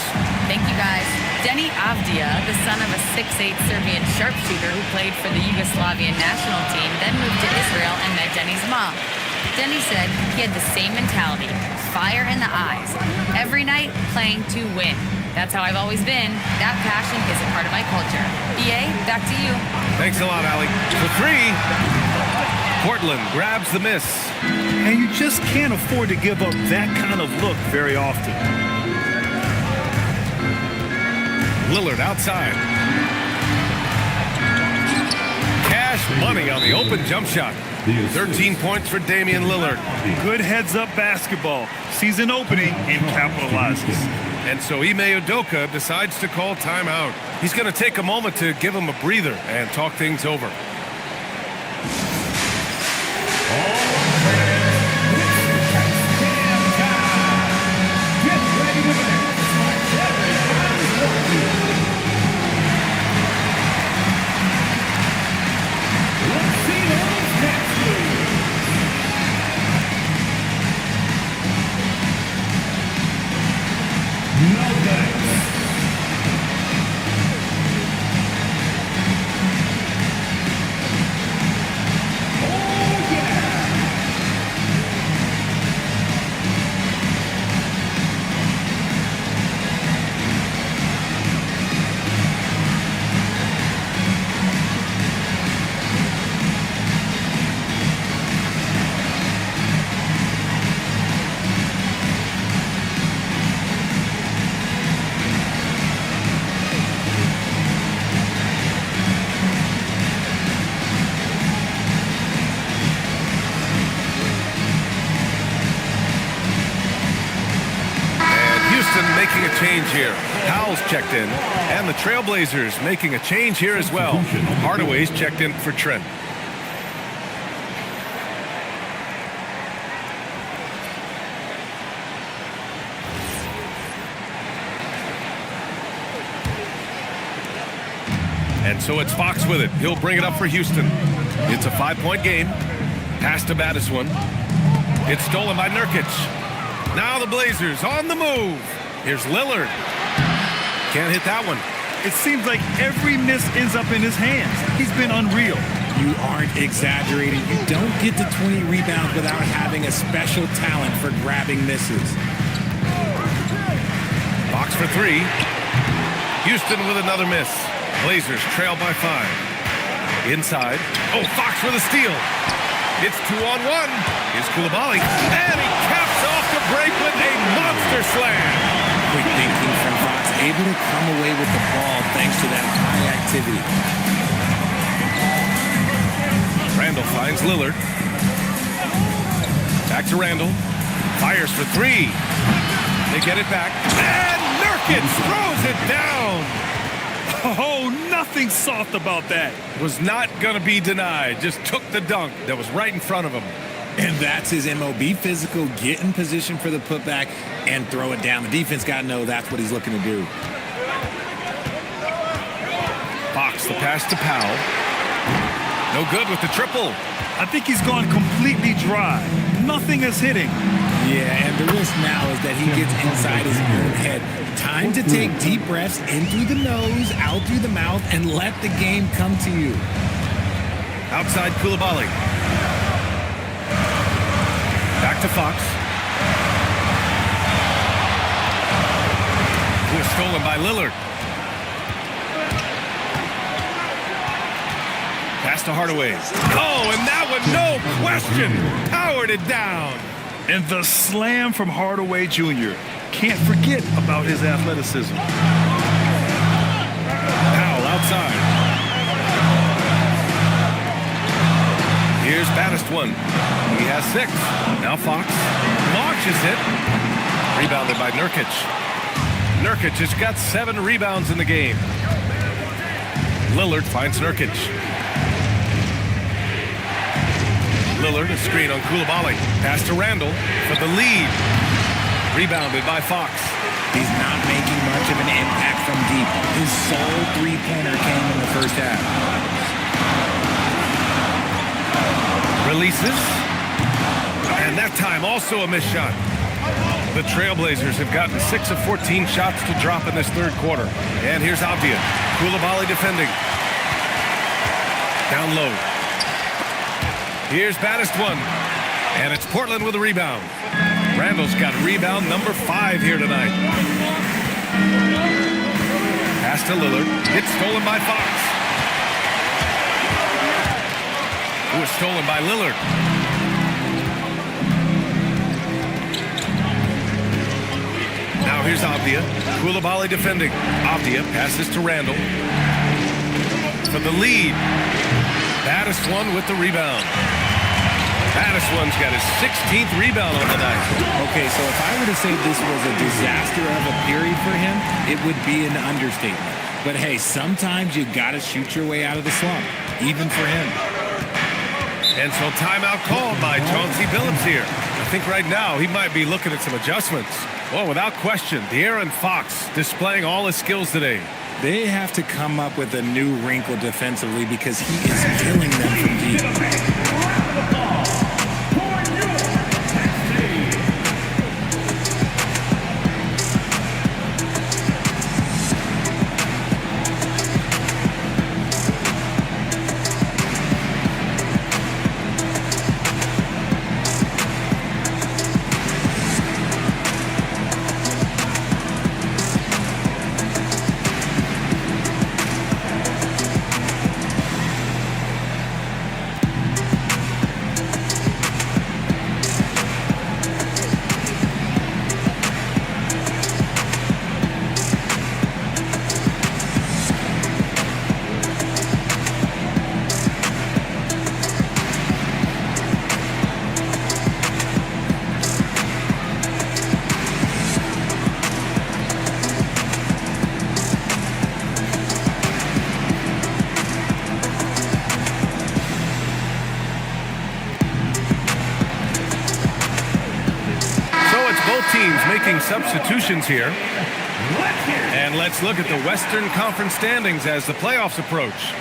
Thank you, guys. Denny Avdia, the son of a 6'8" Serbian sharpshooter who played for the Yugoslavian national team, then moved to Israel and met Denny's mom. Denny said he had the same mentality, fire in the eyes. Every night, playing to win. That's how I've always been. That passion is a part of my culture. EA, back to you. Thanks a lot, Allie. For 3, Portland grabs the miss. And you just can't afford to give up that kind of look very often. Lillard outside. Cash money on the open jump shot. 13 points for Damian Lillard. Good heads-up basketball. Sees an opening and capitalizes. And so Ime Udoka decides to call timeout. He's going to take a moment to give him a breather and talk things over. Making a change here. Powell's checked in, and the Trailblazers making a change here as well. Hardaway's checked in for Trent. And so it's Fox with it. He'll bring it up for Houston. It's a 5-point game. Pass to Battiswan. It's stolen by Nurkic. Now the Blazers on the move. Here's Lillard. Can't hit that one. It seems like every miss ends up in his hands. He's been unreal. You aren't exaggerating. You don't get to 20 rebounds without having a special talent for grabbing misses. Fox for 3. Houston with another miss. Blazers trail by 5. Inside. Oh, Fox for the steal. It's 2-on-1. Here's Coulibaly. And he caps off the break with a monster slam. Quick thinking from Fox, able to come away with the ball thanks to that high activity. Randall finds Lillard. Back to Randall. Fires for 3. They get it back. And Nurkic throws it down. Oh, nothing soft about that. Was not going to be denied. Just took the dunk that was right in front of him. And that's his MOB, physical, get in position for the putback and throw it down. The defense got to know that's what he's looking to do. Fox, the pass to Powell. No good with the triple. I think he's gone completely dry. Nothing is hitting. Yeah, and the risk now is that he gets inside his own head. Time to take deep breaths in through the nose, out through the mouth, and let the game come to you. Outside Coulibaly. Back to Fox. Who was stolen by Lillard. Pass to Hardaway. Oh, and that one, no question, powered it down. And the slam from Hardaway Jr. Can't forget about his athleticism. Powell outside. Here's Battiswan. He has 6. Now Fox launches it. Rebounded by Nurkic. Nurkic has got 7 rebounds in the game. Lillard finds Nurkic. Lillard, a screen on Coulibaly. Pass to Randall for the lead. Rebounded by Fox. He's not making much of an impact from deep. His sole three-pointer came in the first half. Releases. And that time also a missed shot. The Trailblazers have gotten 6 of 14 shots to drop in this third quarter. And here's Avdia. Coulibaly defending. Down low. Here's Battiswan. And it's Portland with a rebound. Randall's got rebound number 5 here tonight. Pass to Lillard. It's stolen by Fox. It was stolen by Lillard. Now here's Avdia. Koulibaly defending. Avdia passes to Randall. For the lead. Battiswan with the rebound. Battiswan's got his 16th rebound on the night. Okay, so if I were to say this was a disaster of a period for him, it would be an understatement. But hey, sometimes you got to shoot your way out of the slump, even for him. And so timeout called by Chauncey Billups here. I think right now he might be looking at some adjustments. Well, without question, De'Aaron Fox displaying all his skills today. They have to come up with a new wrinkle defensively because he is killing them from deep. Teams making substitutions here. And let's look at the Western Conference standings as the playoffs approach.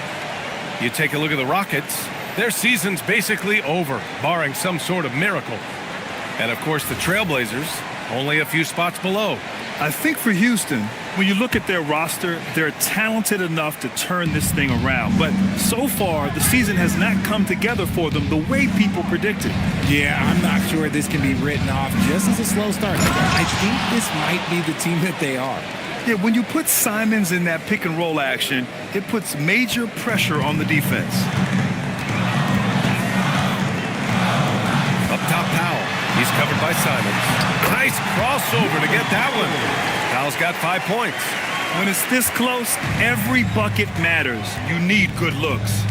You take a look at the Rockets. Their season's basically over, barring some sort of miracle. And of course the Trailblazers, only a few spots below. I think for Houston, when you look at their roster, they're talented enough to turn this thing around. But so far, the season has not come together for them the way people predicted. Yeah, I'm not sure this can be written off just as a slow start. I think this might be the team that they are. Yeah, when you put Simons in that pick and roll action, it puts major pressure on the defense. Up top, Powell. He's covered by Simons. Nice crossover to get that one. Powell's got 5 points. When it's this close, every bucket matters. You need good looks.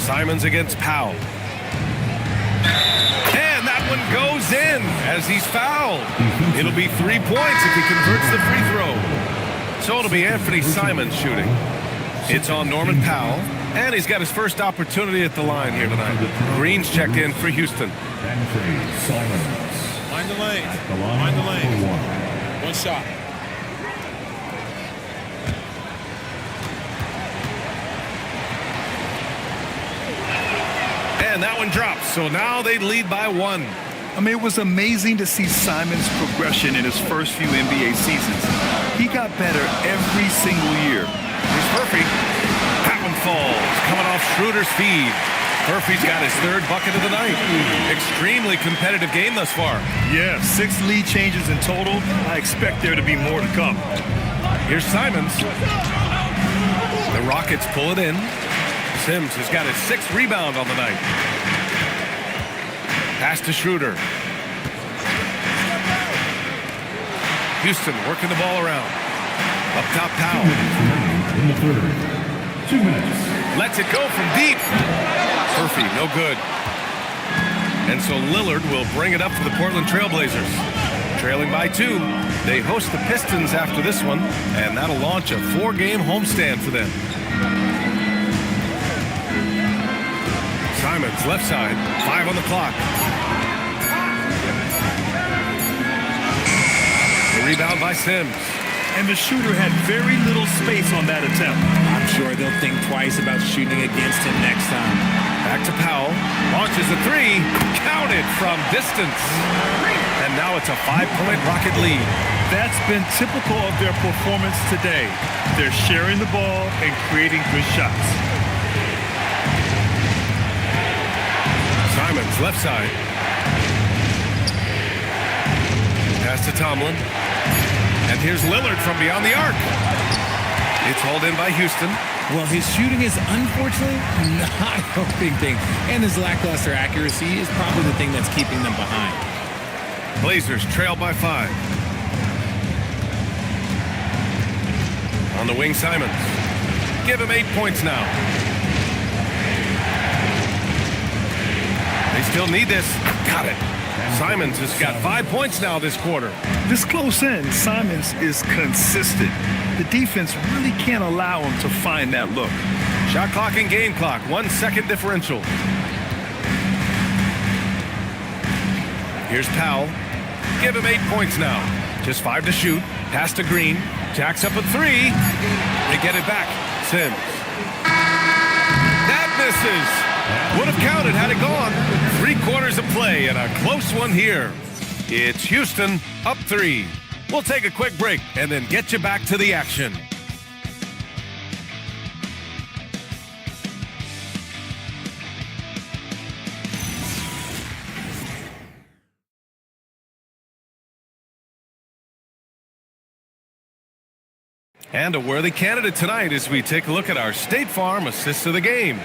Simons against Powell. And that one goes in as he's fouled. It'll be 3 points if he converts the free throw. So it'll be Anthony Simons shooting. It's on Norman Powell. And he's got his first opportunity at the line here tonight. Green's checked in for Houston. Mind the lane. Mind the lane. One shot. And that one drops. So now they lead by 1. I mean, it was amazing to see Simons' progression in his first few NBA seasons. He got better every single year. Here's Murphy. That one falls. Coming off Schroeder's feed. Murphy's got his 3rd bucket of the night. Extremely competitive game thus far. Yeah, 6 lead changes in total. I expect there to be more to come. Here's Simons. The Rockets pull it in. Sims has got his 6th rebound on the night. Pass to Schroeder. Houston working the ball around. Up top, Powell. In the third. 2 minutes. Lets it go from deep. Murphy, no good. And so Lillard will bring it up for the Portland Trailblazers. Trailing by 2. They host the Pistons after this one, and that'll launch a 4-game homestand for them. Simons, left side, 5 on the clock. The rebound by Sims. And the shooter had very little space on that attempt. I'm sure they'll think twice about shooting against him next time. Back to Powell. Launches a 3. Counted from distance. And now it's a 5-point Rocket lead. That's been typical of their performance today. They're sharing the ball and creating good shots. It's left side. Pass to Tomlin. And here's Lillard from beyond the arc. It's hauled in by Houston. Well, his shooting is unfortunately not helping things, and his lackluster accuracy is probably the thing that's keeping them behind. Blazers trail by 5. On the wing, Simons. Give him 8 points now. They still need this. Got it. Simons has got 5 points now this quarter. This close in, Simons is consistent. The defense really can't allow him to find that look. Shot clock and game clock, 1 second differential. Here's Powell. Give him 8 points now. Just 5 to shoot. Pass to Green. Jacks up a 3. They get it back. Sims. That misses. Would have counted had it gone. 3 quarters of play and a close one here. It's Houston up 3. We'll take a quick break and then get you back to the action. And a worthy candidate tonight as we take a look at our State Farm assists of the game.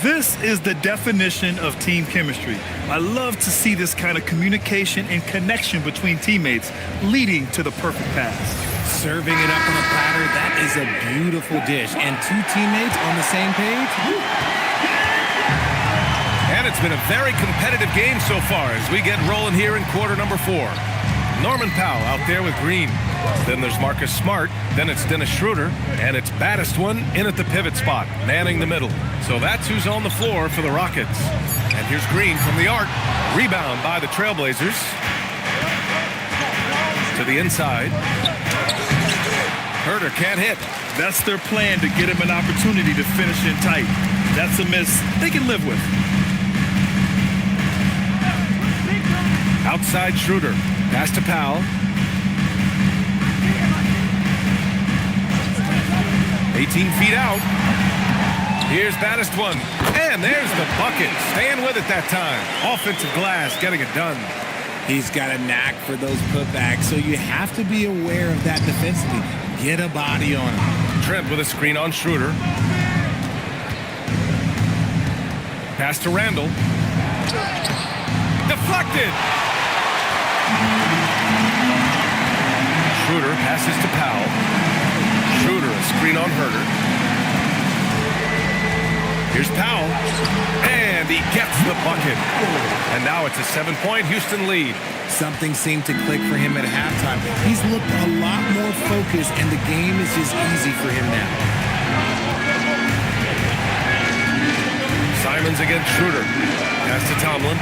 This is the definition of team chemistry. I love to see this kind of communication and connection between teammates leading to the perfect pass. Serving it up on a platter, that is a beautiful dish. And 2 teammates on the same page. And it's been a very competitive game so far as we get rolling here in quarter number 4. Norman Powell out there with Green. Then there's Marcus Smart. Then it's Dennis Schroeder. And it's baddest one in at the pivot spot, manning the middle. So that's who's on the floor for the Rockets. And here's Green from the arc. Rebound by the Trailblazers. To the inside. Herter can't hit. That's their plan to get him an opportunity to finish in tight. That's a miss they can live with. Outside Schroeder. Pass to Powell. 18 feet out. Here's baddest one. And there's the bucket. Staying with it that time. Offensive glass, getting it done. He's got a knack for those putbacks, so you have to be aware of that defensively. Get a body on him. Trent with a screen on Schroeder. Pass to Randall. Deflected. Schroeder passes to Powell. Schroeder, a screen on Herter. Here's Powell. And he gets the bucket. And now it's a 7-point Houston lead. Something seemed to click for him at halftime. He's looked a lot more focused, and the game is just easy for him now. Simons against Schroeder. Pass to Tomlin.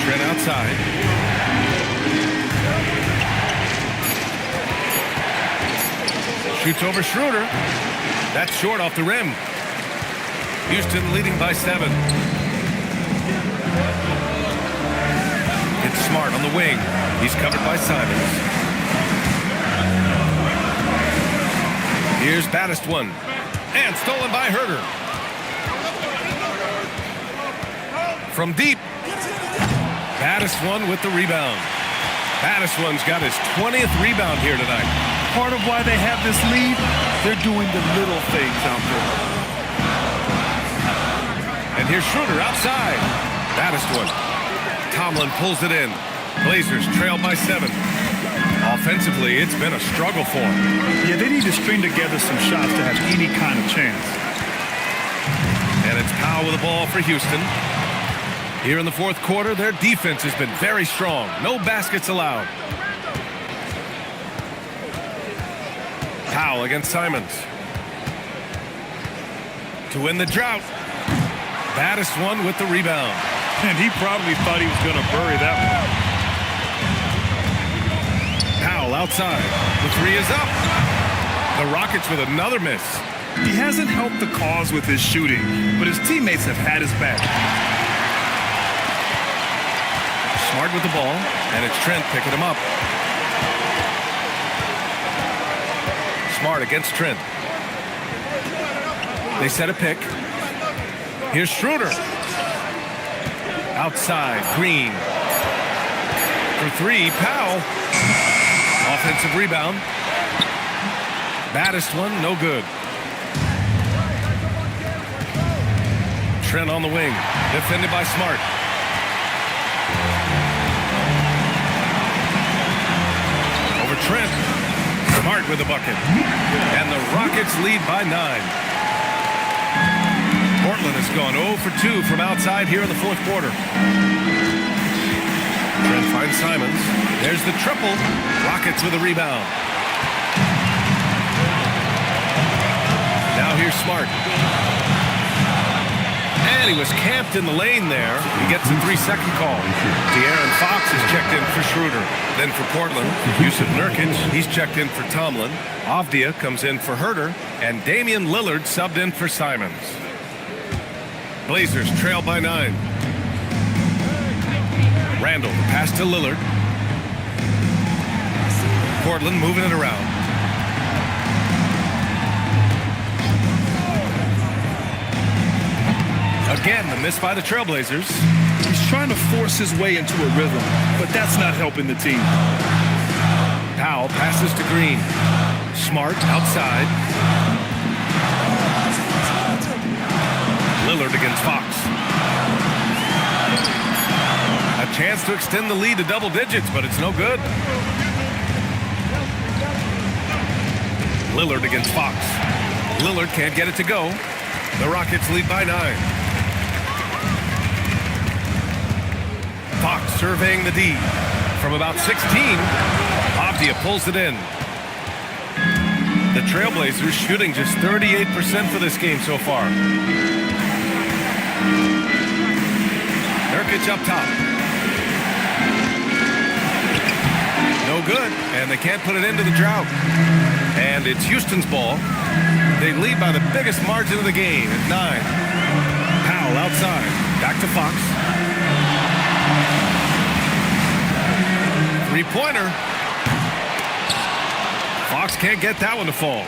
Trent outside. Shoots over Schroeder. That's short off the rim. Houston leading by 7. It's Smart on the wing. He's covered by Simons. Here's baddest one. And stolen by Herter. From deep. Baddest one with the rebound. Baddest one's got his 20th rebound here tonight. Part of why they have this lead, they're doing the little things out there. And here's Schroeder outside. Baddest one. Tomlin pulls it in. Blazers trail by 7. Offensively, it's been a struggle for them. Yeah, they need to string together some shots to have any kind of chance. And it's Powell with the ball for Houston. Here in the 4th quarter, their defense has been very strong. No baskets allowed. Powell against Simons. To win the drought. Baddest one with the rebound. And he probably thought he was going to bury that one. Powell outside. The 3 is up. The Rockets with another miss. He hasn't helped the cause with his shooting, but his teammates have had his back. Smart with the ball, and it's Trent picking him up. Smart against Trent. They set a pick. Here's Schroeder. Outside, Green. For three, Powell. Offensive rebound. Baddest one, no good. Trent on the wing, defended by Smart. Over Trent. Smart with the bucket. And the Rockets lead by 9. Portland has gone 0 for 2 from outside here in the fourth quarter. Trent finds Simons. There's the triple. Rockets with a rebound. Now here's Smart. And he was camped in the lane there. He gets a 3-second call. De'Aaron Fox is checked in for Schroeder. Then for Portland, Yusuf Nurkic, he's checked in for Tomlin. Avdia comes in for Herter. And Damian Lillard subbed in for Simons. Blazers trail by 9. Randall, the pass to Lillard. Portland moving it around. Again, the miss by the Trailblazers. He's trying to force his way into a rhythm, but that's not helping the team. Powell passes to Green. Smart outside. Lillard against Fox. A chance to extend the lead to double digits, but it's no good. Lillard against Fox. Lillard can't get it to go. The Rockets lead by 9. Fox surveying the D. From about 16, Avdia pulls it in. The Trailblazers shooting just 38% for this game so far. Nurkic up top. No good, and they can't put it into the drought. And it's Houston's ball. They lead by the biggest margin of the game at 9. Powell outside. Back to Fox. Three-pointer. Fox can't get that one to fall.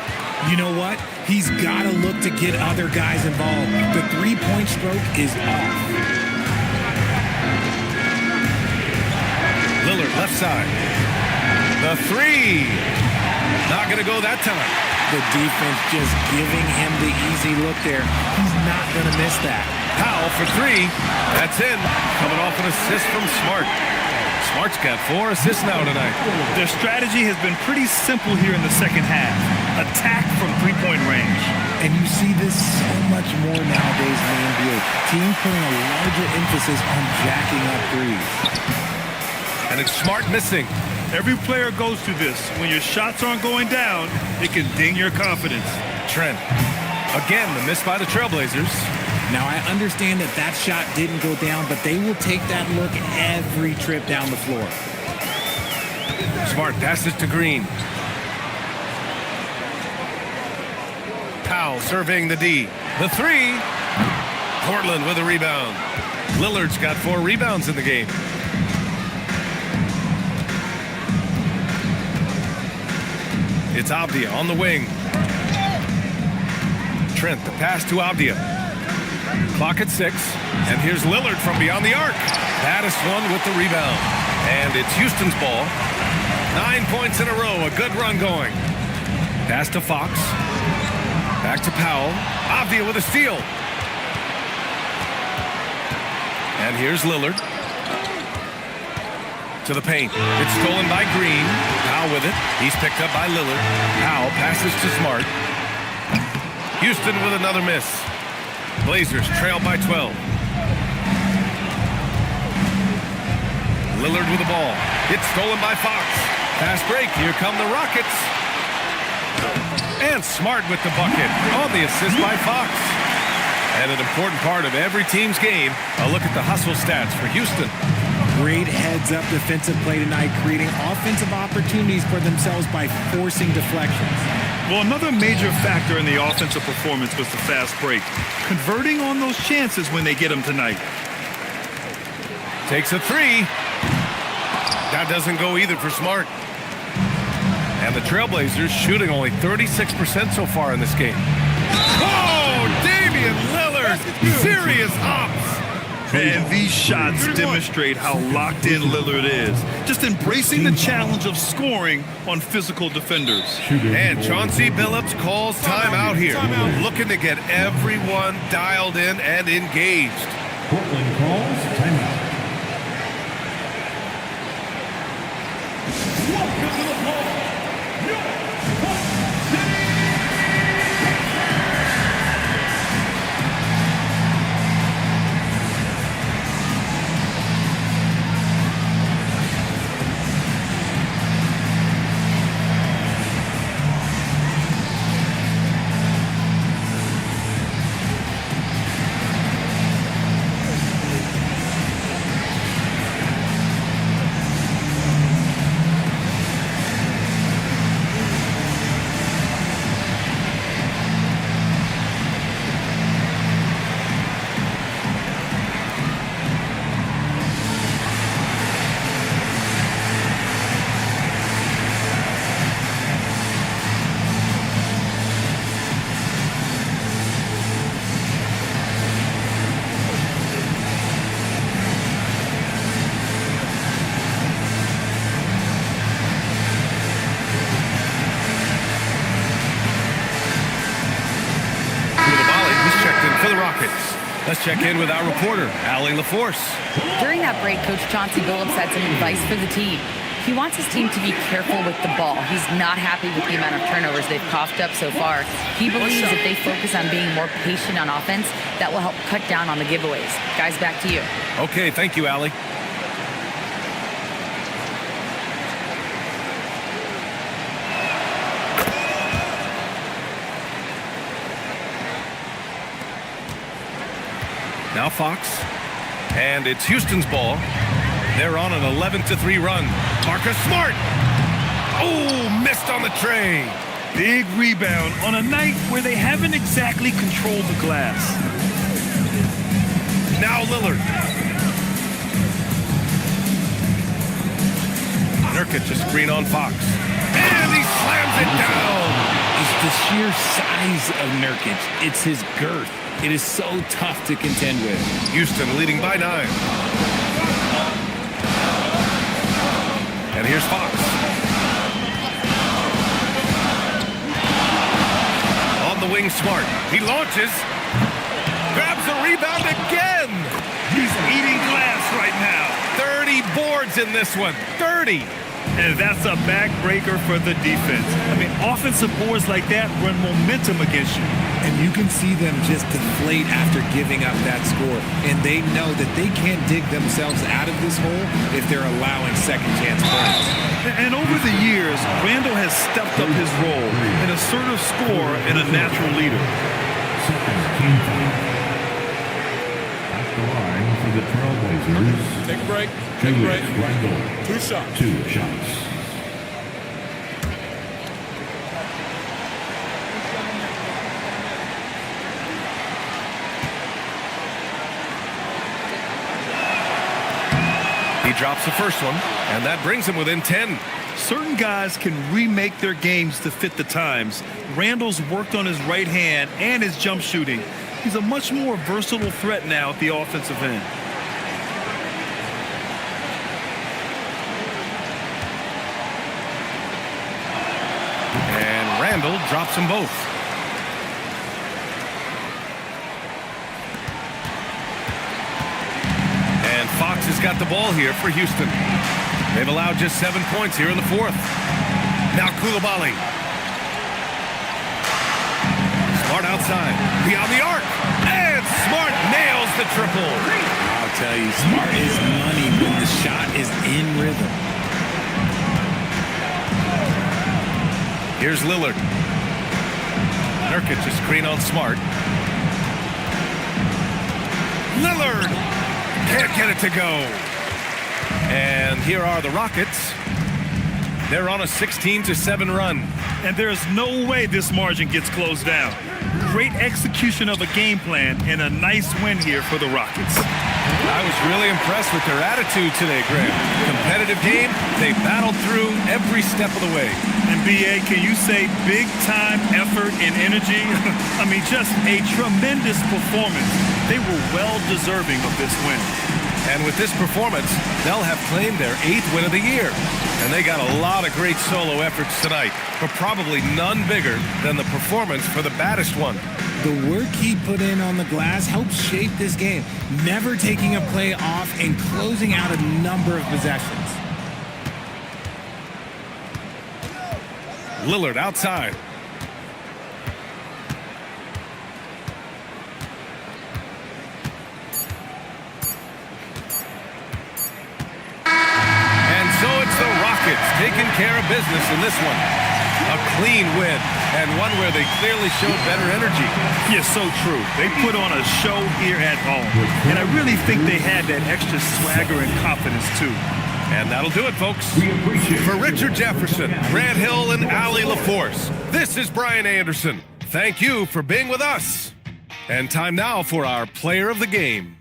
You know what? He's got to look to get other guys involved. The three-point stroke is off. Lillard left side. The three. Not going to go that time. The defense just giving him the easy look there. He's not going to miss that. Powell for three. That's in. Coming off an assist from Smart. Smart's got 4 assists now tonight. Their strategy has been pretty simple here in the second half. Attack from three-point range. And you see this so much more nowadays in the NBA. Teams putting a larger emphasis on jacking up threes. And it's Smart missing. Every player goes through this. When your shots aren't going down, it can ding your confidence. Trent. Again, the miss by the Trailblazers. Now, I understand that that shot didn't go down, but they will take that look every trip down the floor. Smart passes to Green. Powell surveying the D. The three. Portland with a rebound. Lillard's got 4 rebounds in the game. It's Avdia on the wing. Trent, the pass to Avdia. Clock at 6, and here's Lillard from beyond the arc. Baddest one with the rebound. And it's Houston's ball. 9 points in a row, a good run going. Pass to Fox. Back to Powell. Avdia with a steal. And here's Lillard. To the paint. It's stolen by Green. Powell with it. He's picked up by Lillard. Powell passes to Smart. Houston with another miss. Blazers trail by 12. Lillard with the ball. It's stolen by Fox. Fast break. Here come the Rockets. And Smart with the bucket on the assist by Fox. And an important part of every team's game, a look at the hustle stats for Houston. Great heads-up defensive play tonight, creating offensive opportunities for themselves by forcing deflections. Well, another major factor in the offensive performance was the fast break. Converting on those chances when they get them tonight. Takes a three. That doesn't go either for Smart. And the Trailblazers shooting only 36% so far in this game. Oh, Damian Lillard! Serious hops! And these shots demonstrate how locked in Lillard is. Just embracing the challenge of scoring on physical defenders. And Chauncey Billups calls timeout here, looking to get everyone dialed in and engaged. Portland calls timeout. Welcome to the ball. For the Rockets. Let's check in with our reporter, Allie LaForce. During that break, Coach Chauncey Billups had some advice for the team. He wants his team to be careful with the ball. He's not happy with the amount of turnovers they've coughed up so far. He believes if they focus on being more patient on offense, that will help cut down on the giveaways. Guys, back to you. Okay, thank you, Allie. Now Fox, and it's Houston's ball. They're on an 11-3 run. Marcus Smart. Oh, missed on the tray. Big rebound on a night where they haven't exactly controlled the glass. Now Lillard. Nurkic a screen on Fox. And he slams it down. It's the sheer size of Nurkic. It's his girth. It is so tough to contend with. Houston leading by 9. And here's Fox. On the wing, Smart. He launches. Grabs the rebound again. He's eating glass right now. 30 boards in this one. 30. And that's a backbreaker for the defense. I mean, offensive boards like that run momentum against you. And you can see them just deflate after giving up that score. And they know that they can't dig themselves out of this hole if they're allowing second chance points. And over the years, Randall has stepped up his role, an assertive scorer and a natural leader. Second team foul. At the line for the Trailblazers. Take a break. Julius Randle. 2 shots. 2 shots. He drops the first one, and that brings him within 10. Certain guys can remake their games to fit the times. Randall's worked on his right hand and his jump shooting. He's a much more versatile threat now at the offensive end. And Randall drops them both. And Fox has got the ball here for Houston. They've allowed just 7 points here in the 4th. Now Coulibaly. Smart outside. Beyond the arc. And Smart nails the triple. I'll tell you, Smart is money when the shot is in rhythm. Here's Lillard. Nurkic a screen on Smart. Lillard can't get it to go. And here are the Rockets. They're on a 16-7 run. And there's no way this margin gets closed down. Great execution of a game plan and a nice win here for the Rockets. I was really impressed with their attitude today, Greg. Competitive game, they battled through every step of the way. And B.A., can you say big time effort and energy? I mean, just a tremendous performance. They were well deserving of this win. And with this performance, they'll have claimed their 8th win of the year. And they got a lot of great solo efforts tonight, but probably none bigger than the performance for the baddest one. The work he put in on the glass helped shape this game, never taking a play off and closing out a number of possessions. Lillard outside. And so it's the Rockets taking care of business in this one. A clean win, and one where they clearly showed better energy. Yeah, so true. They put on a show here at home. And I really think they had that extra swagger and confidence, too. And that'll do it, folks. For Richard Jefferson, Grant Hill, and Allie LaForce, this is Brian Anderson. Thank you for being with us. And time now for our player of the game.